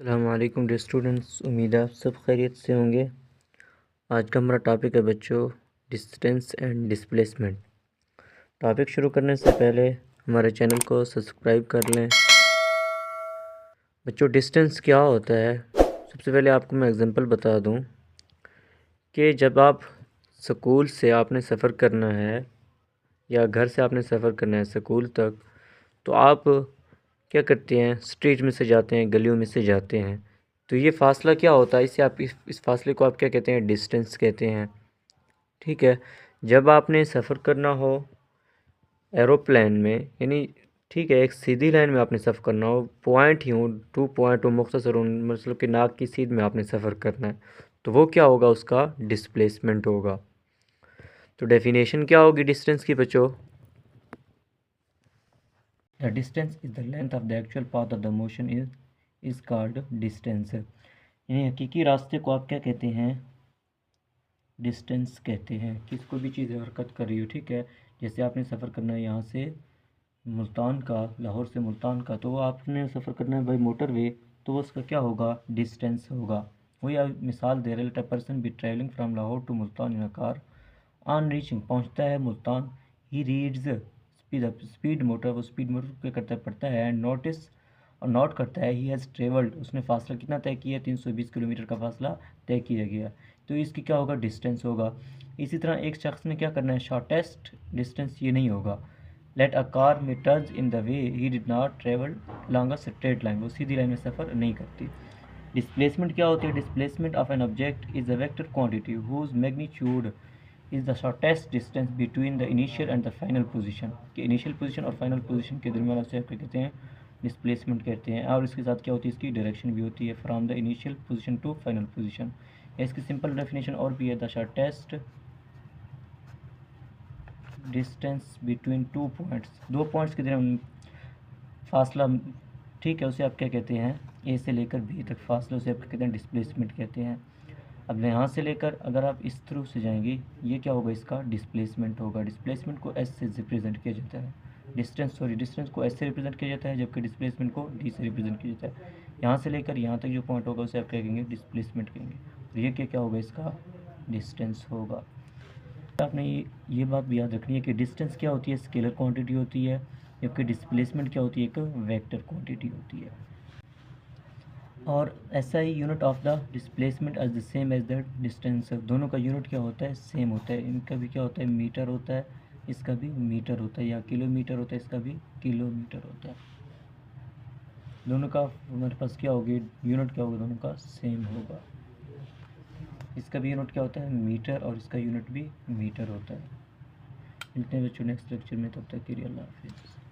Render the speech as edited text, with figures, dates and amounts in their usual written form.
अस्सलामुअलैकुम dear students, उम्मीद है आप सब खैरियत से होंगे। आज का हमारा टॉपिक है बच्चों डिस्टेंस एंड डिस्प्लेसमेंट। टॉपिक शुरू करने से पहले हमारे चैनल को सब्सक्राइब कर लें। बच्चों डिस्टेंस क्या होता है, सबसे पहले आपको मैं एग्जांपल बता दूं कि जब आप स्कूल से आपने सफ़र करना है या घर से आपने सफ़र करना है स्कूल तक, तो आप क्या करते हैं, स्ट्रीट में से जाते हैं, गलियों में से जाते हैं। तो ये फ़ासला क्या होता है, इसे आप इस फासले को आप क्या कहते हैं, डिस्टेंस कहते हैं। ठीक है। जब आपने सफ़र करना हो एरोप्लेन में, यानी ठीक है, एक सीधी लाइन में आपने सफ़र करना हो, पॉइंट ही हो, 2 पॉइंट हो, मुख्तसर मतलब कि नाक की सीध में आपने सफ़र करना है, तो वो क्या होगा, उसका डिस्प्लेसमेंट होगा। तो डेफिनेशन क्या होगी डिस्टेंस की बच्चों? The distance is the length of the actual path of the motion is called distance. यानी हकीकी रास्ते को आप क्या कहते हैं, डिस्टेंस कहते हैं। किस कोई भी चीज़ हरकत कर रही हो, ठीक है, जैसे आपने सफ़र करना है यहाँ से मुल्तान का, लाहौर से मुल्तान का, तो वो आपने सफ़र करना है बाई मोटरवे, तो वो उसका क्या होगा, डिस्टेंस होगा। वही आप मिसाल दे रहे, let a person be travelling from Lahore to Multan in a car, on reaching पहुँचता है Multan, he reads speed motor, वो स्पीड मोटर क्या करता है, पढ़ता है, एंड नोटिस और नोट करता है, ही हैज़ ट्रेवल्ड, उसने फासला कितना तय किया, 320 किलोमीटर का फासला तय किया गया। तो इसकी क्या होगा, डिस्टेंस होगा। इसी तरह एक शख्स ने क्या करना है, शॉर्टेस्ट डिस्टेंस ये नहीं होगा। लेट अ कार में turns in the way he did not travel long a straight line, वो सीधी लाइन में सफ़र नहीं करती। डिस्प्लेसमेंट क्या होती है, displacement of an object is a vector quantity whose magnitude is the shortest distance between the initial and the final position, कि initial position और final position के दरमियान उसे क्या कहते हैं, डिस्प्लेसमेंट कहते हैं। और इसके साथ क्या होती है, इसकी डायरेक्शन भी होती है, from the initial position to final position. इसकी सिंपल डेफिनेशन और भी है, the shortest distance between 2 points, 2 points के दरमियान फासला, ठीक है, उसे आप क्या कहते हैं, ए से लेकर बी तक फासला, उसे आप क्या कहते हैं, डिस्प्लेसमेंट कहते हैं। अब यहाँ से लेकर अगर आप इस थ्रू से जाएंगे, ये क्या होगा, इसका डिस्प्लेसमेंट होगा। डिस्प्लेसमेंट को एस से रिप्रेजेंट किया जाता है, डिस्टेंस को एस से रिप्रेजेंट किया जाता है, जबकि डिस्प्लेसमेंट को डी से रिप्रेजेंट किया जाता है। यहाँ से लेकर यहाँ तक जो पॉइंट होगा उसे आप क्या कहेंगे, डिस्प्लेसमेंट कहेंगे। तो ये क्या होगा, इसका डिस्टेंस होगा। आपने ये बात भी याद रखनी है कि डिस्टेंस क्या होती है, स्केलर क्वांटिटी होती है, जबकि डिस्प्लेसमेंट क्या होती है, एक वेक्टर क्वांटिटी होती है। और ऐसा ही unit of the displacement as the same as the distance, दोनों का यूनिट क्या होता है, सेम होता है। इनका भी क्या होता है, मीटर होता है, इसका भी मीटर होता है, या किलोमीटर होता है, इसका भी किलोमीटर होता है। दोनों का हमारे पास क्या होगी, यूनिट क्या होगा, दोनों का सेम होगा। इसका भी यूनिट क्या होता है, मीटर, और इसका यूनिट भी मीटर होता है। मिलते हैं बच्चों नेक्स्ट लेक्चर में, तब तक के लिए अल्लाह हाफिज़।